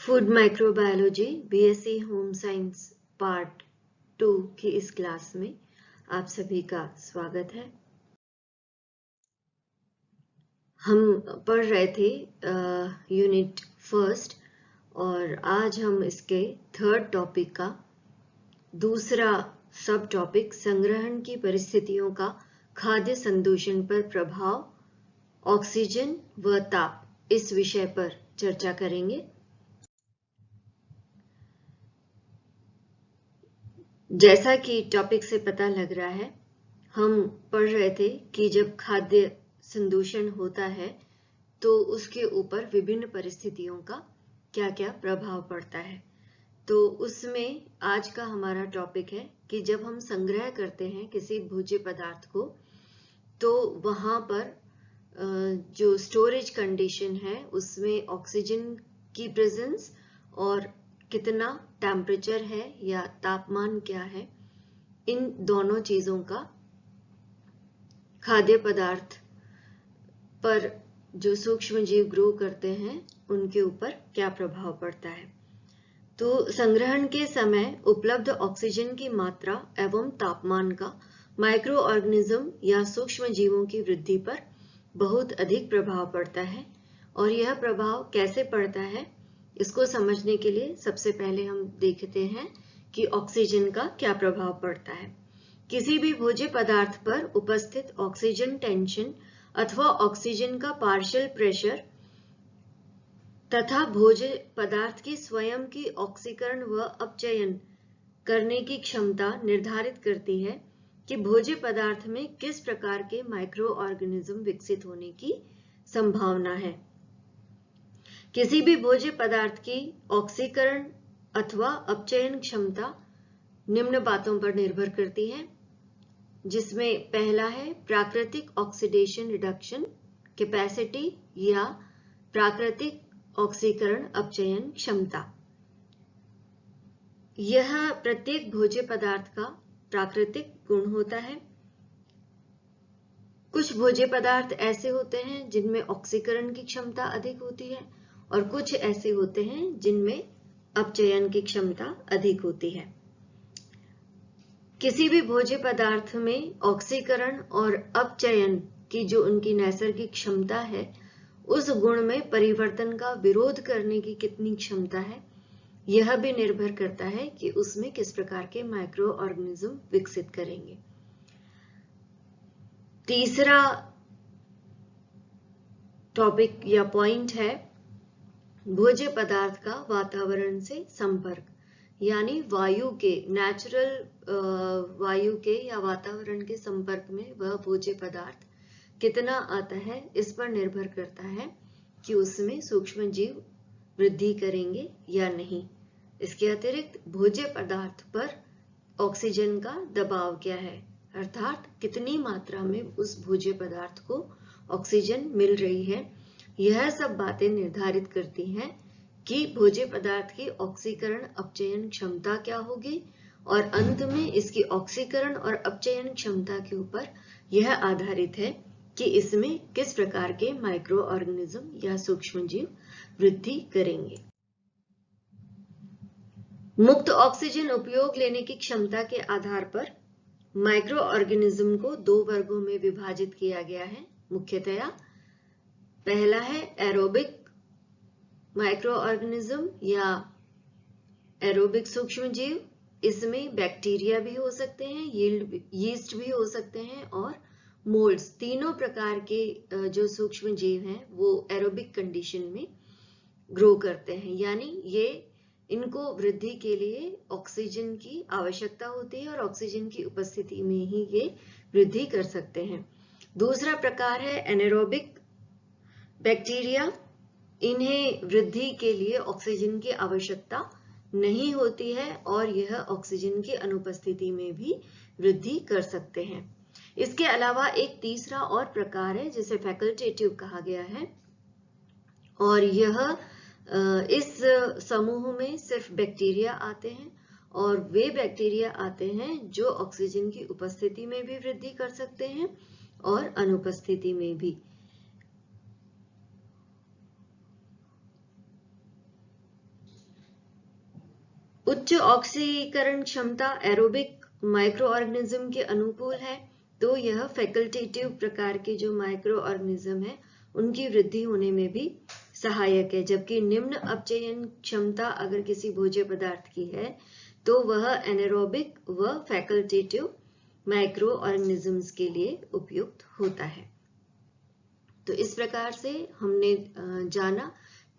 Food microbiology BSc home science part 2 की इस class में आप सभी का स्वागत है। हम पढ़ रहे थे यूनिट फर्स्ट और आज हम इसके थर्ड टॉपिक का दूसरा सब टॉपिक संग्रहण की परिस्थितियों का खाद्य संदूषण पर प्रभाव, ऑक्सीजन व ताप इस विषय पर चर्चा करेंगे। जैसा कि टॉपिक से पता लग रहा है, हम पढ़ रहे थे कि जब खाद्य संदूषण होता है तो उसके ऊपर विभिन्न परिस्थितियों का क्या-क्या प्रभाव पड़ता है। तो उसमें आज का हमारा टॉपिक है कि जब हम संग्रह करते हैं किसी भोज्य पदार्थ को, तो वहां पर जो स्टोरेज कंडीशन है उसमें ऑक्सीजन की प्रेजेंस और कितना टेम्परेचर है या तापमान क्या है, इन दोनों चीजों का खाद्य पदार्थ पर जो सूक्ष्म जीव ग्रो करते हैं उनके ऊपर क्या प्रभाव पड़ता है। तो संग्रहण के समय उपलब्ध ऑक्सीजन की मात्रा एवं तापमान का माइक्रो ऑर्गेनिज्म या सूक्ष्म जीवों की वृद्धि पर बहुत अधिक प्रभाव पड़ता है। और यह प्रभाव कैसे पड़ता है, इसको समझने के लिए सबसे पहले हम देखते हैं कि ऑक्सीजन का क्या प्रभाव पड़ता है। किसी भी भोज्य पदार्थ पर उपस्थित ऑक्सीजन टेंशन अथवा ऑक्सीजन का पार्शियल प्रेशर तथा भोज्य पदार्थ की स्वयं की ऑक्सीकरण व अपचयन करने की क्षमता निर्धारित करती है कि भोज्य पदार्थ में किस प्रकार के माइक्रो ऑर्गेनिज्म विकसित होने की संभावना है। किसी भी भोज्य पदार्थ की ऑक्सीकरण अथवा अपचयन क्षमता निम्न बातों पर निर्भर करती है, जिसमें पहला है प्राकृतिक ऑक्सीडेशन रिडक्शन कैपेसिटी या प्राकृतिक ऑक्सीकरण अपचयन क्षमता। यह प्रत्येक भोज्य पदार्थ का प्राकृतिक गुण होता है। कुछ भोज्य पदार्थ ऐसे होते हैं जिनमें ऑक्सीकरण की क्षमता अधिक होती है और कुछ ऐसे होते हैं जिनमें अपचयन की क्षमता अधिक होती है। किसी भी भोज्य पदार्थ में ऑक्सीकरण और अपचयन की जो उनकी नैसर्गिक क्षमता है, उस गुण में परिवर्तन का विरोध करने की कितनी क्षमता है, यह भी निर्भर करता है कि उसमें किस प्रकार के माइक्रो ऑर्गेनिज्म विकसित करेंगे। तीसरा टॉपिक या पॉइंट है भोज्य पदार्थ का वातावरण से संपर्क, यानी वायु के नेचुरल वायु के या वातावरण के संपर्क में वह भोज्य पदार्थ कितना आता है, इस पर निर्भर करता है कि उसमें सूक्ष्म जीव वृद्धि करेंगे या नहीं। इसके अतिरिक्त भोज्य पदार्थ पर ऑक्सीजन का दबाव क्या है, अर्थात कितनी मात्रा में उस भोज्य पदार्थ को ऑक्सीजन मिल रही है, यह सब बातें निर्धारित करती हैं कि भोज्य पदार्थ की ऑक्सीकरण अपचयन क्षमता क्या होगी, और अंत में इसकी ऑक्सीकरण और अपचयन क्षमता के ऊपर यह आधारित है कि इसमें किस प्रकार के माइक्रो ऑर्गेनिज्म या सूक्ष्म जीव वृद्धि करेंगे। मुक्त ऑक्सीजन उपयोग लेने की क्षमता के आधार पर माइक्रो ऑर्गेनिज्म को दो वर्गों में विभाजित किया गया है मुख्यतया। पहला है एरोबिक माइक्रो ऑर्गेनिज्म या एरोबिक सूक्ष्म जीव। इसमें बैक्टीरिया भी हो सकते हैं, यीस्ट भी हो सकते हैं और मोल्ड्स, तीनों प्रकार के जो सूक्ष्म जीव हैं वो एरोबिक कंडीशन में ग्रो करते हैं, यानी ये इनको वृद्धि के लिए ऑक्सीजन की आवश्यकता होती है और ऑक्सीजन की उपस्थिति में ही ये वृद्धि कर सकते हैं। दूसरा प्रकार है एनारोबिक बैक्टीरिया। इन्हें वृद्धि के लिए ऑक्सीजन की आवश्यकता नहीं होती है और यह ऑक्सीजन की अनुपस्थिति में भी वृद्धि कर सकते हैं। इसके अलावा एक तीसरा और प्रकार है जिसे फैकल्टेटिव कहा गया है, और यह इस समूह में सिर्फ बैक्टीरिया आते हैं और वे बैक्टीरिया आते हैं जो ऑक्सीजन की उपस्थिति में भी वृद्धि कर सकते हैं और अनुपस्थिति में भी। उच्च ऑक्सीकरण क्षमता एरोबिक माइक्रो ऑर्गेनिज्म के अनुकूल है, तो यह फैकल्टेटिव प्रकार के जो माइक्रो ऑर्गेनिज्म है उनकी वृद्धि होने में भी सहायक है। जबकि निम्न अपचयन क्षमता अगर किसी भोज्य पदार्थ की है तो वह एनारोबिक व फैकल्टेटिव माइक्रो ऑर्गेनिजम्स के लिए उपयुक्त होता है। तो इस प्रकार से हमने जाना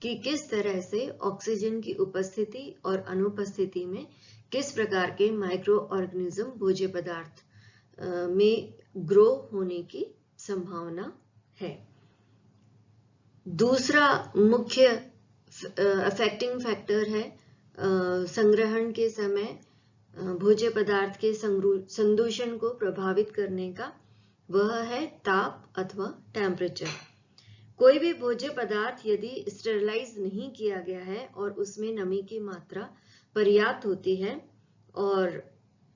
कि किस तरह से ऑक्सीजन की उपस्थिति और अनुपस्थिति में किस प्रकार के माइक्रो ऑर्गेनिज्म भोज्य पदार्थ में ग्रो होने की संभावना है। दूसरा मुख्य अफेक्टिंग फैक्टर है संग्रहण के समय भोज्य पदार्थ के संदूषण को प्रभावित करने का, वह है ताप अथवा टेम्परेचर। कोई भी भोज्य पदार्थ यदि स्टेरलाइज नहीं किया गया है और उसमें नमी की मात्रा पर्याप्त होती है और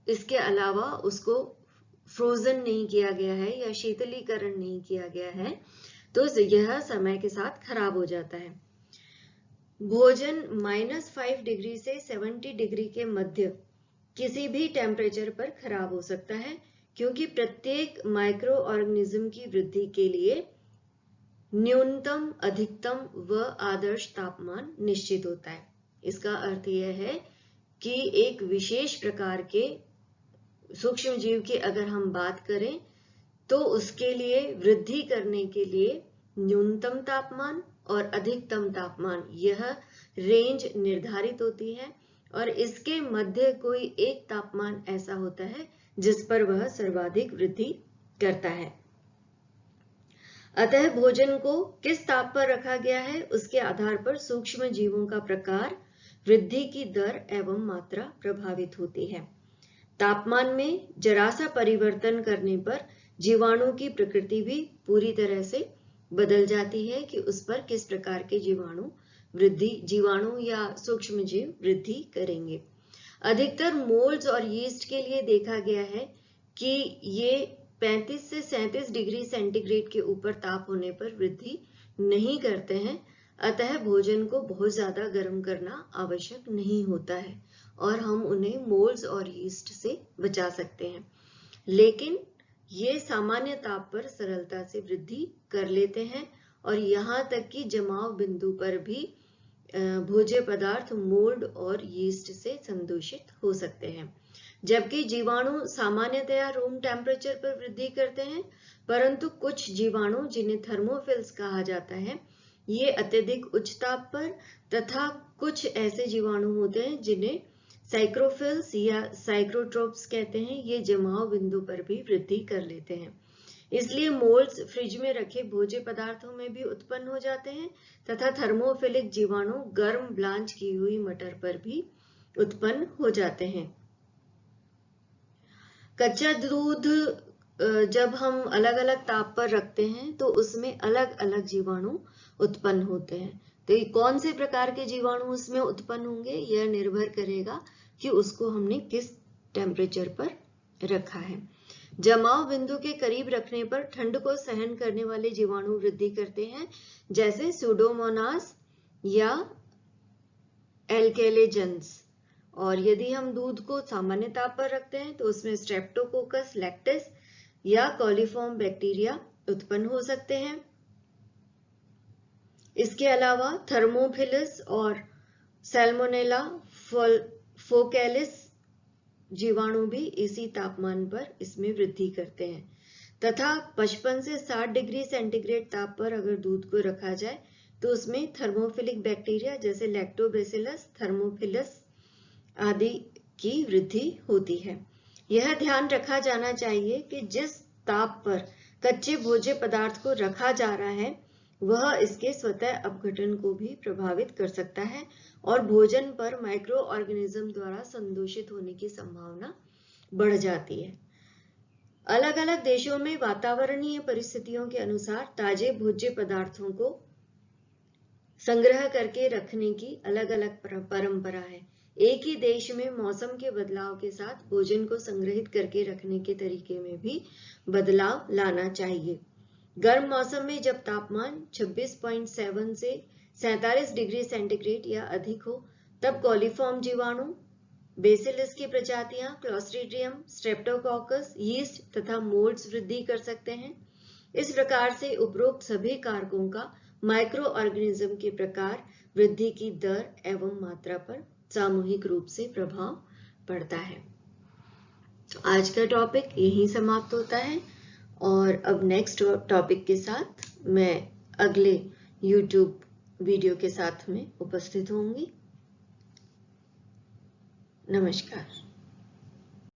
इसके अलावा उसको फ्रोजन नहीं किया गया है या शीतलीकरण नहीं किया गया है, तो यह समय के साथ खराब हो जाता है। भोजन -5 डिग्री से 70 डिग्री के मध्य किसी भी टेम्परेचर पर खराब हो सकता है, क्योंकि प्रत्येक माइक्रो ऑर्गेनिज्म की वृद्धि के लिए न्यूनतम, अधिकतम व आदर्श तापमान निश्चित होता है। इसका अर्थ यह है कि एक विशेष प्रकार के सूक्ष्म जीव की अगर हम बात करें तो उसके लिए वृद्धि करने के लिए न्यूनतम तापमान और अधिकतम तापमान, यह रेंज निर्धारित होती है और इसके मध्य कोई एक तापमान ऐसा होता है जिस पर वह सर्वाधिक वृद्धि करता है। अतः भोजन को किस ताप पर रखा गया है उसके आधार पर सूक्ष्म जीवों का प्रकार, वृद्धि की दर एवं मात्रा प्रभावित होती है। तापमान में जरा सा परिवर्तन करने पर जीवाणु की प्रकृति भी पूरी तरह से बदल जाती है कि उस पर किस प्रकार के जीवाणु या सूक्ष्म जीव वृद्धि करेंगे। अधिकतर मोल्ड्स और यीस्ट के लिए देखा गया है कि ये 35 से 37 डिग्री सेंटीग्रेड के ऊपर ताप होने पर वृद्धि नहीं करते हैं। अतः भोजन को बहुत ज्यादा गर्म करना आवश्यक नहीं होता है और हम उन्हें मोल्ड्स और यीस्ट से बचा सकते हैं। लेकिन ये सामान्य ताप पर सरलता से वृद्धि कर लेते हैं और यहाँ तक कि जमाव बिंदु पर भी भोज्य पदार्थ मोल्ड और यीस्ट से संदूषित हो सकते हैं। जबकि जीवाणु सामान्यतया रूम टेम्परेचर पर वृद्धि करते हैं, परंतु कुछ जीवाणु जिन्हें थर्मोफिल्स कहा जाता है, ये अत्यधिक उच्च ताप पर, तथा कुछ ऐसे जीवाणु होते हैं जिन्हें साइक्रोफिल्स या साइक्रोट्रोप्स कहते हैं, ये जमाव बिंदु पर भी वृद्धि कर लेते हैं। इसलिए मोल्ड्स फ्रिज में रखे भोज्य पदार्थों में भी उत्पन्न हो जाते हैं तथा थर्मोफिलिक जीवाणु गर्म ब्लांच की हुई मटर पर भी उत्पन्न हो जाते हैं। कच्चा दूध जब हम अलग अलग ताप पर रखते हैं तो उसमें अलग अलग जीवाणु उत्पन्न होते हैं। तो कौन से प्रकार के जीवाणु उसमें उत्पन्न होंगे यह निर्भर करेगा कि उसको हमने किस टेम्परेचर पर रखा है। जमाव बिंदु के करीब रखने पर ठंड को सहन करने वाले जीवाणु वृद्धि करते हैं, जैसे सूडोमोनास या एल्केलेजेंस। और यदि हम दूध को सामान्य ताप पर रखते हैं तो उसमें स्ट्रेप्टोकोकस लैक्टिस या कॉलीफॉर्म बैक्टीरिया उत्पन्न हो सकते हैं। इसके अलावा थर्मोफिलस और सैल्मोनेला फोकैलिस जीवाणु भी इसी तापमान पर इसमें वृद्धि करते हैं तथा 55 से 60 डिग्री सेंटीग्रेड ताप पर अगर दूध को रखा जाए तो उसमें थर्मोफिलिक बैक्टीरिया जैसे लैक्टोबैसिलस, थर्मोफिलस आदि की वृद्धि होती है। यह ध्यान रखा जाना चाहिए कि जिस ताप पर कच्चे भोज्य पदार्थ को रखा जा रहा है वह इसके स्वतः अपघटन को भी प्रभावित कर सकता है और भोजन पर माइक्रो ऑर्गेनिज्म द्वारा संदूषित होने की संभावना बढ़ जाती है। अलग अलग देशों में वातावरणीय परिस्थितियों के अनुसार ताजे भोज्य पदार्थों को संग्रह करके रखने की अलग अलग परंपरा है। एक ही देश में मौसम के बदलाव के साथ भोजन को संग्रहित करके रखने के तरीके में भी बदलाव लाना चाहिए। गर्म मौसम में जब तापमान 26.7 से 47 डिग्री सेंटीग्रेड या अधिक हो, तब कॉलीफॉर्म जीवाणु बेसिलस की प्रजातियां क्लोस्ट्रीडियम, स्ट्रेप्टोकोकस, यीस्ट तथा मोल्ड्स वृद्धि कर सकते हैं। इस प्रकार से उपरोक्त सभी कारकों का माइक्रो ऑर्गेनिज्म के प्रकार, वृद्धि की दर एवं मात्रा पर सामूहिक रूप से प्रभाव पड़ता है। तो आज का टॉपिक यहीं समाप्त होता है और अब नेक्स्ट टॉपिक के साथ मैं अगले YouTube वीडियो के साथ में उपस्थित होंगी। नमस्कार।